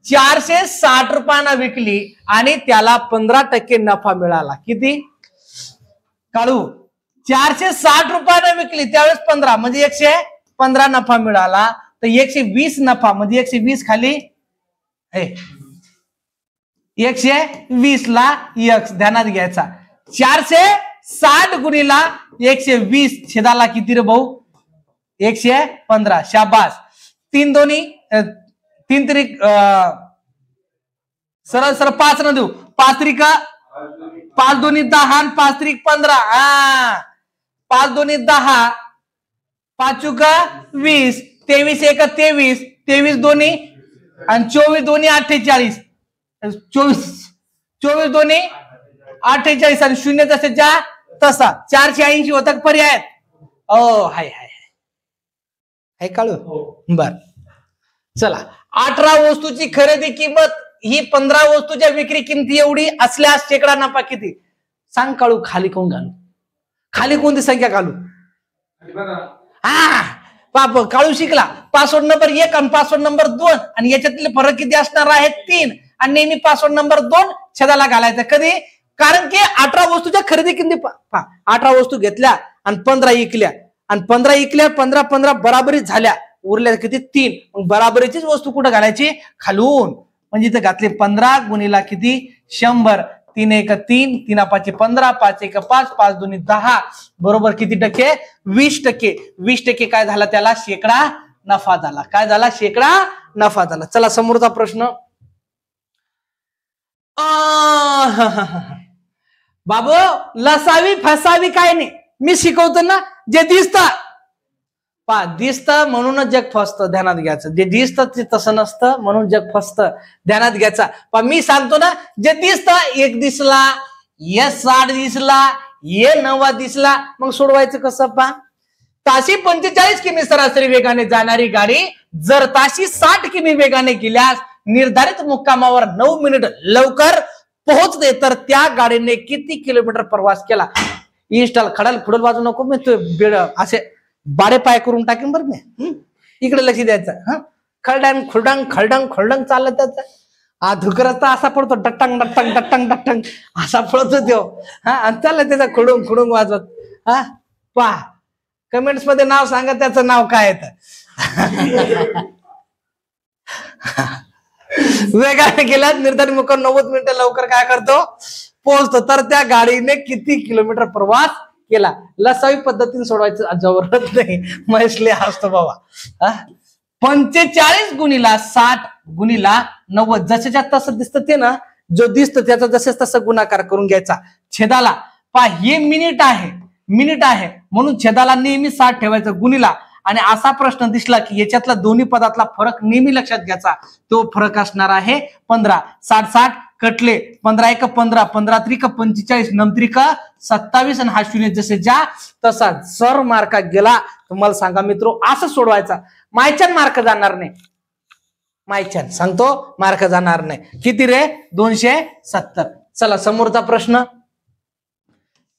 460 रुपयांना विकली आणि त्याला 15% नफा मिळाला. किती काळू? 460 रुपयांना विकली त्यावेळेस 15 म्हणजे 115 नफा मिळाला. तर 120 नफा म्हणजे 120 खाली 120 ला x ध्यानात घ्यायचा. 460 गुणीला 120 छेदाला किती रे भाऊ? 115. शाबास. 3 दोन्ही 3 त्रिक सरळ सरळ 5 न देऊ. 5 त्रिका 5 दोन्ही 10 आणि 5 त्रिक 15. 5 दोन्ही 10 5 चुका 20 23 एक 23 23 दोन्ही आणि 24 दोन्ही 48 24 दोन्ही 48 आणि 0 जसेच्या तसा 480 होता पर्याय. हाय हाय हाय काळू. बर चला. 18 वस्तूची खरेदी किंमत ही 15 वस्तूच्या विक्री किमती एवढी असल्यास शेकडा नफा किती? सांग काळू. खाली कोण घालू? खाली कोणती संख्या घालू? बाप काळू शिकला. पासवर्ड नंबर 1 आणि पासवर्ड नंबर 2 आणि याच्यातले फरक किती असणार आहे? 3 आणि नेहमी पासवर्ड नंबर 2 छेदाला घालायचा. कधी? कारण की 18 वस्तूच्या खरेदी किमती 18 वस्तू घेतल्या आणि 15 इकल्या आणि 15 इकल्या 15 बराबरीत झाल्या. उरल्या किती? 3. मग बराबरीचीच वस्तू कुठं घालायची? खालून. म्हणजे इथे घातले 15 गुणीला किती? 100. 3 एक 3 3 5 15 5 एक 5 5 दोन्ही 10 बरोबर किती टक्के? 20%. 20% काय झाला? त्याला शेकडा नफा झाला. काय झाला? शेकडा नफा झाला. चला समोरचा प्रश्न. बाबू लसावी फसावी काय नाही, मी शिकवतो ना. जे दिसतं दिसतं म्हणूनच जग फसतं. ध्यानात घ्यायचं. जे दिसतं ते तसं नसतं म्हणून जग फसतं. ध्यानात घ्यायचा. पण मी सांगतो ना, जे दिसतं 1 दिसला, S60 दिसला, E90 दिसला, मग सोडवायचं कसं? ताशी 45 किमी सरासरी वेगाने जाणारी गाडी जर ताशी 60 किमी वेगाने गेल्यास निर्धारित मुक्कामावर 9 मिनिट लवकर पोहोचते तर त्या गाडीने किती किलोमीटर प्रवास केला? इन्स्टॉल खडाल खुडल वाजू नको. मी तो बेड असे बाडे पाय करून टाकेन बरं मी. इकडे लक्ष द्यायचं. खरडंग खुरडंग खरडंग खुरडंग चाललं त्याचा. धुकरचा असा पडतो डट्टंग डट्टंग डट्टंग डट्टंग असा पडतो तो. आणि त्याला त्याचा खुडूंग खुडूंग वाजवत. पहा कमेंट्स मध्ये नाव सांगा त्याचं नाव काय येतं. वेगाने गेल्यास निर्धारित मुक्काम 90 मिनिटं लवकर काय करतो? पोहोचतो. तर त्या गाडीने किती किलोमीटर प्रवास केला? लसावी पद्धतीने सोडवायचं जवळच नाही. महेशले हसतो बाबा. 45 गुणीला 60 गुणीला 90 जसेच्या तसं दिसतं ते ना, जो दिसतं त्याचा जसेच तसं गुणाकार करून घ्यायचा. छेदाला पहा हे मिनिट आहे म्हणून छेदाला नेहमी 60 ठेवायचं गुणीला. आणि असा प्रश्न दिसला की याच्यातला दोन्ही पदातला फरक नेहमी लक्षात घ्यायचा. तो फरक असणार आहे 15. 60 60 कटले 15 एक 15 15 त्रिक 45 9 27 आणि हा 0 जसे ज्या तसा जर मार्क गेला. तुम्हाला सांगा मित्रो असं सोडवायचा. मायच्यान मार्क जाणार नाही. मायच्यान सांगतो मार्क जाणार नाही. किती रे? 270. चला समोरचा प्रश्न.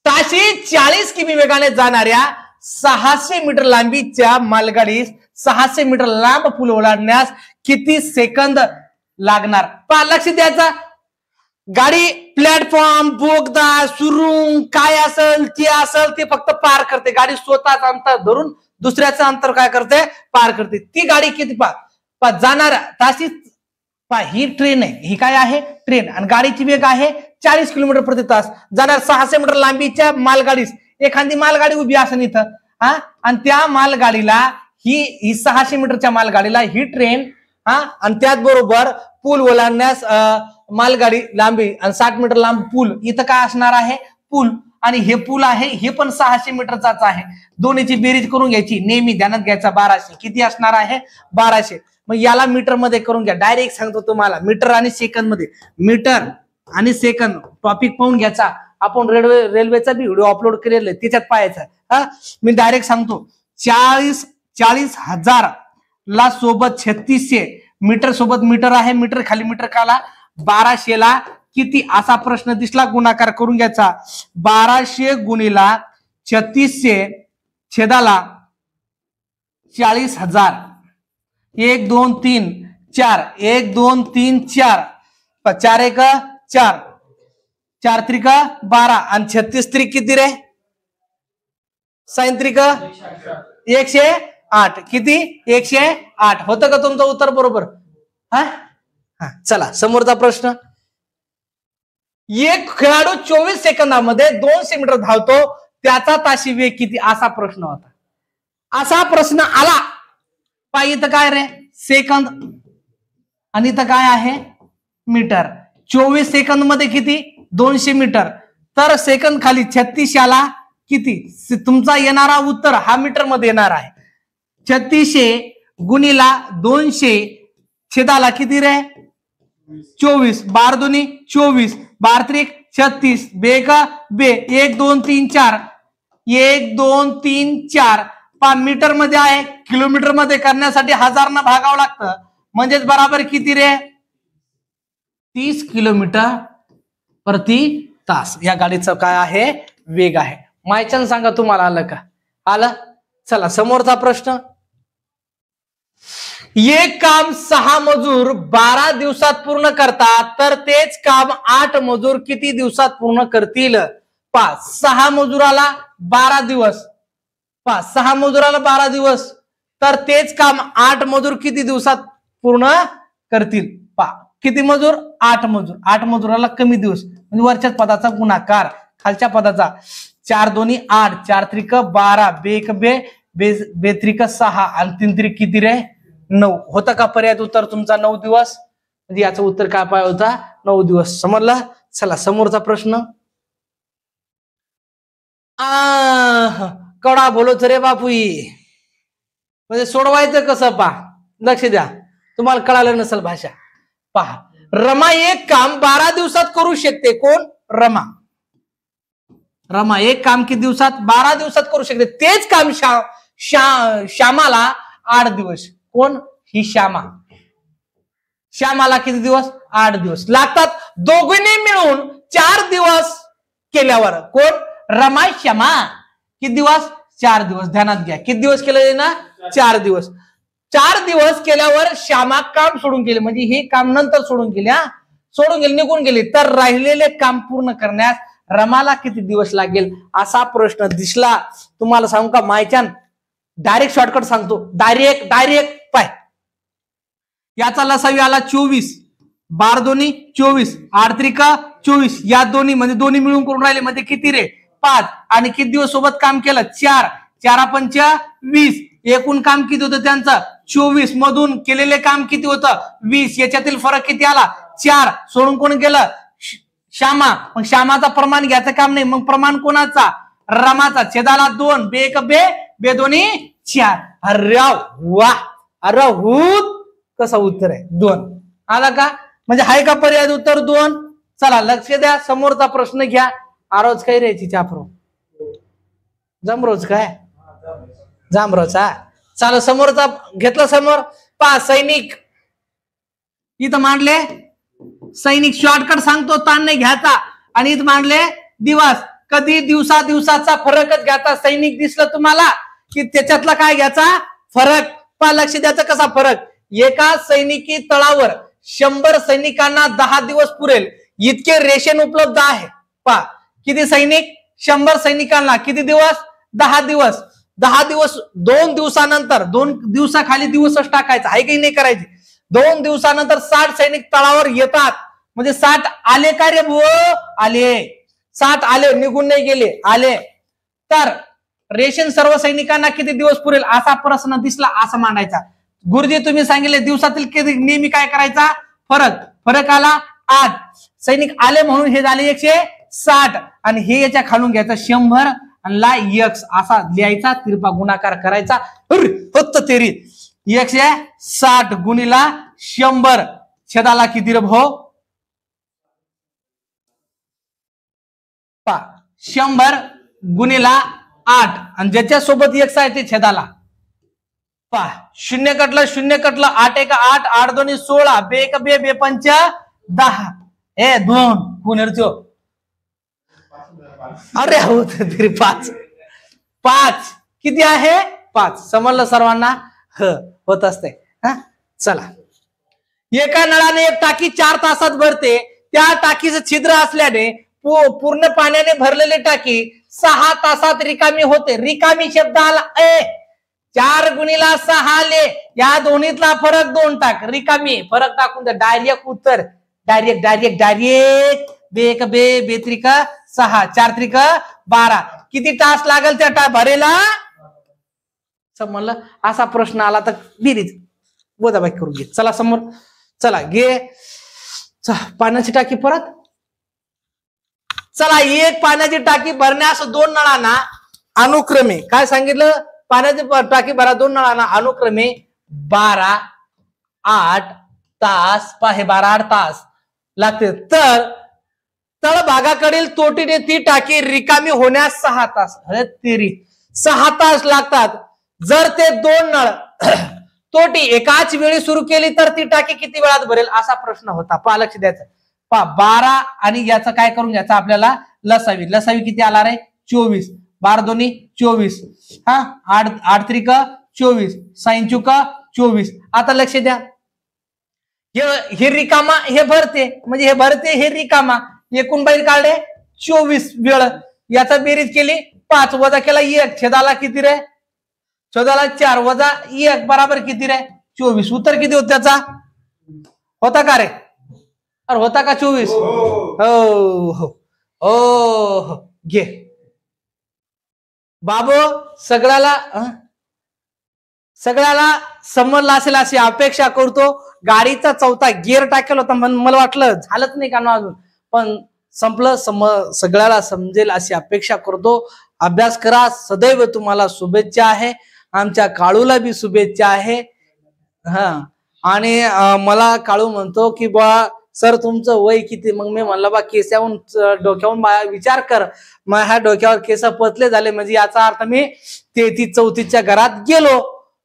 ताशी 40 किमी वेगाने जाणाऱ्या 600 मीटर लांबीच्या मालगाडीस 600 मीटर लांब पूल ओलांडण्यास किती सेकंद लागणार? लक्ष द्यायचा. गाडी प्लॅटफॉर्म बोगदा सुरुंग काय असेल ते फक्त पार करते. गाडी स्वतःच अंतर धरून दुसऱ्याचं अंतर काय करते? पार करते. ती गाडी किती जाणार ताशी? ही ट्रेन आहे. ही काय आहे? ट्रेन. आणि गाडीची वेग आहे 40 किलोमीटर प्रति तास. जाणार 600 मीटर लांबीच्या मालगाडीस. एखादी मालगाडी उभी असेल इथं आणि त्या मालगाडीला ही 600 मीटरच्या मालगाडीला ही ट्रेन आणि त्याचबरोबर पूल ओलांडण्यास मालगाडी लांबी आणि 60 मीटर लांब पूल. इथं काय असणार आहे? पूल. आणि हे पूल आहे हे पण 600 मीटरचाच आहे. दोन्हीची बेरीज करून घ्यायची. नेहमी ध्यानात घ्यायचा 1200. किती असणार आहे? 1200. मग याला मीटर मध्ये करून घ्या. डायरेक्ट सांगतो तुम्हाला मीटर आणि सेकंद मध्ये. मीटर आणि सेकंद टॉपिक पाहून घ्यायचा. आपण रेल्वेचा बी व्हिडिओ अपलोड केलेला आहे त्याच्यात पाहायचा. मी डायरेक्ट सांगतो 40,000 ला सोबत 3600 मीटर सोबत मीटर आहे. मीटर खाली मीटर काला. 1200 ला किती असा प्रश्न दिसला. गुणाकार करून घ्यायचा. 1200 गुणीला 3600 छेदाला 40,000 1 2 3 4, 1 2 3 4, 4 1 4, 4 3 12 आणि 36 3 किती रे? 3 108 किती? 108 होतं का तुमचं उत्तर बरोबर? हा चला समोरचा प्रश्न. एक खेळाडू 24 सेकंदामध्ये 200 मीटर धावतो, त्याचा ताशी वेग किती? असा प्रश्न होता. असा प्रश्न आला पाहिजे. इथं काय रे? सेकंद आणि इथं काय आहे? मीटर. 24 सेकंद मध्ये किती? 200 मीटर. तर सेकंद खाली 36 आला किती? तुमचा येणारा उत्तर हा मीटर मध्ये येणार आहे. 3600 गुणीला 200 छेदाला किती रे? 24. 12 दुनी 24, 12 त्रिक 36, बेका बे 1 2 3 4, 1 2 3 4 मीटर मध्ये आहे. किलोमीटर मध्ये करण्यासाठी 1000 न भागावं लागतं. म्हणजेच बराबर किती रे? 30 किलोमीटर प्रति तास या गाडीचं काय आहे? वेग आहे. मायचन सांगा तुम्हाला आलं का? आलं. चला समोरचा प्रश्न. एक काम 6 मजूर 12 दिवसात पूर्ण करतात, तर तेच काम 8 मजूर किती दिवसात पूर्ण करतील? 6 मजुराला 12 दिवस, 6 मजुराला 12 दिवस, तर तेच काम 8 मजूर किती दिवसात पूर्ण करतील? किती मजूर? 8 मजूर. 8 मजुराला कमी दिवस म्हणजे वरच्या पदाचा गुणाकार खालच्या पदाचा. 4 दोन्ही 8, 4 त्रिक 12, बेक बे बे त्रिक 6 आणि 3 त्रिक किती रे? 9. होता का पर्याय उत्तर तुमचा? 9 दिवस. म्हणजे याचं उत्तर काय पाहिजे होता? 9 दिवस. समजलं. चला समोरचा प्रश्न. कडा बोलोच रे बापूई. म्हणजे सोडवायचं कसं? लक्ष द्या, तुम्हाला कळालं नसेल भाषा. पहा, रमा एक काम 12 दिवसात करू शकते. कोण? रमा. रमा एक काम किती दिवसात? 12 दिवसात करू शकते. तेच काम श्यामाला 8 दिवस. कोण? ही श्यामा. श्यामाला किती दिवस? 8 दिवस लागतात. दोघींनी मिळून 4 दिवस केल्यावर कोण? रमा श्यामा. किती दिवस? 4 दिवस. ध्यानात घ्या, किती दिवस केले ना? 4 दिवस. 4 दिवस केल्यावर श्यामा काम सोडून गेले, म्हणजे हे काम नंतर सोडून गेले. सोडून गेले, निघून गेले. तर राहिलेले काम पूर्ण करण्यास रमाला किती दिवस लागेल? असा प्रश्न दिसला. तुम्हाला सांगू का मायच्यान? डायरेक्ट शॉर्टकट सांगतो. डायरेक्ट पाय. याचा लसावी आला 24, 12 दोन्ही 24, 8 त्रिका 24. या दोन्ही म्हणजे दोन्ही मिळून करून राहिले म्हणजे किती रे? 5. आणि किती दिवस सोबत काम केलं? 4. 4 पंच 20. एकूण काम किती होतं त्यांचं? 24. मधून केलेले काम किती होतं? 20. याच्यातील फरक किती आला? 4. सोडून कोण गेलं? श्यामा. मग श्यामाचा प्रमाण घ्यायचं काम नाही. मग प्रमाण कोणाचा? रमाचा. छेदाला 2, बेक बे बे दोन्ही 4. अरे वा, अरे हूत. कसं उत्तर आहे? 2. आला का? म्हणजे हाय का पर्याय उत्तर 2? चला लक्ष द्या. समोरचा प्रश्न घ्या. आरोज काय रे? चाफरो जमरोज काय? जांभरोचा. चाल समोरचा घेतला. समोर सैनिक इथं मांडले. सैनिक शॉर्टकट सांगतो, ताण नाही घ्यायचा. आणि इथं मांडले दिवस. कधी दिवसाचा फरकच घ्यायचा. सैनिक दिसलं तुम्हाला की त्याच्यातला काय घ्यायचा? फरक. लक्ष द्यायचं कसा फरक? एका सैनिकी तळावर 100 सैनिकांना 10 दिवस पुरेल इतके रेशन उपलब्ध आहे. किती सैनिक? 100 सैनिकांना किती दिवस? 10 दिवस. 10 दिवस. 2 दिवसानंतर 2 दिवसाखाली दिवसच टाकायचा आहे की नाही करायची. 2 दिवसानंतर 60 सैनिक तळावर येतात. म्हणजे 60 आले का रे भो? आले. 60 आले, निघून नाही गेले, आले. तर रेशन सर्व सैनिकांना किती दिवस पुरेल असा प्रश्न दिसला. असा मांडायचा. गुरुजी तुम्ही सांगितले दिवसातील किती, नेहमी काय करायचा? फरक आला 8. सैनिक आले म्हणून हे झाले 160. आणि हे याच्या खालून घ्यायचा 100 आणि ला x असा लिहायचा. तिरपा गुणाकार करायचा. फक्त तेरी 160 गुणीला 100 छेदाला किती रे भाऊ? 100 गुणीला 8 आणि ज्याच्या सोबत x आहे ते छेदाला. 0 कटलं 0 कटलं. 8 1 8, 8 2 16, बे 1 बे बे पंच 10. 2 पुनर्चो. अरे हो तरी 5 किती आहे? 5. समजलं सर्वांना? होत असते. चला एका नळाने एक टाकी 4 तासात भरते. त्या टाकीचं छिद्र असल्याने पूर्ण पाण्याने भरलेली टाकी 6 तासात रिकामी होते. रिकामी शब्द आला 4 गुणिला 6 ले, या दोन्हीतला फरक 2 टाक. रिकामी फरक टाकून द्या, डायरेक्ट उत्तर. Direct direct direct. बे बे बेत्रिका 6, 4 त्रिक 12. किती तास लागेल त्या भरेला म्हणलं. असा प्रश्न आला तर बिरीज बोधाबाई करून घे. चला समोर, चला घे पाण्याची टाकी परत. चला, एक पाण्याची टाकी भरण्यास 2 नळांना अनुक्रमे काय सांगितलं, पाण्याची टाकी भरा 2 नळांना अनुक्रमे 12-8 तास. हे 12-8 तास लागते. तर तळभागाकडील तोटीने ती टाकी रिकामी होण्यास 6 तास. अरे तेरी 6 तास लागतात. जर ते 2 नळ तोटी एकाच वेळी सुरू केली तर ती टाकी किती वेळात भरेल, असा प्रश्न होता. पहा, लक्ष द्यायचं. पहा 12 आणि याचं काय करून घ्यायचं आपल्याला, लसावी. लसावी किती आला रे 24. 12 दोन्ही 24. 8 त्रिक 24. 6 चुक 24. आता लक्ष द्या, हे रिकामा हे भरते, म्हणजे हे भरते हे रिकामा. एकूण बाहेर काढले 24 वेळ. याचा बेरीज केली 5, वजा केला 1, छेदाला किती रे, छेदाला 4 वजा 1 बराबर किती रे 24. उत्तर किती होत त्याचा, होता का रे, अरे होता का 24? हो हो हो. घे बाबू, सगळ्याला समजलं असेल अशी अपेक्षा करतो. गाडीचा 4था गिअर टाकेल होता, मला वाटलं झालंच नाही का अजून, पण संपलं. सगळ्याला समजेल अशी अपेक्षा करतो. अभ्यास करा. सदैव तुम्हाला शुभेच्छा आहे. आमच्या काळूला बी शुभेच्छा आहे. आणि मला काळू म्हणतो की बा सर तुमचं वय किती, मग मी म्हणलं बा केसावून डोक्यावून विचार कर. माझ्या डोक्यावर केस पतले झाले, म्हणजे याचा अर्थ मी 33-34च्या घरात गेलो.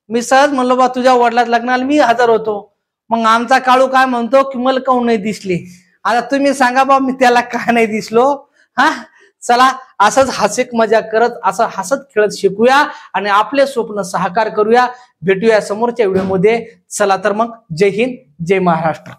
मी सहज म्हणलो बा तुझ्या वडिलात लग्नाला मी हजर होतो. मग आमचा काळू काय म्हणतो की मला काहून नाही दिसली. आता तुम्ही सांगा बा मी त्याला का नाही दिसलो. चला, असंच हसत मजा करत, असं हसत खेळत शिकूया आणि आपले स्वप्न साकार करूया. भेटूया समोरच्या व्हिडिओमध्ये. चला तर मग, जय हिंद, जय महाराष्ट्र.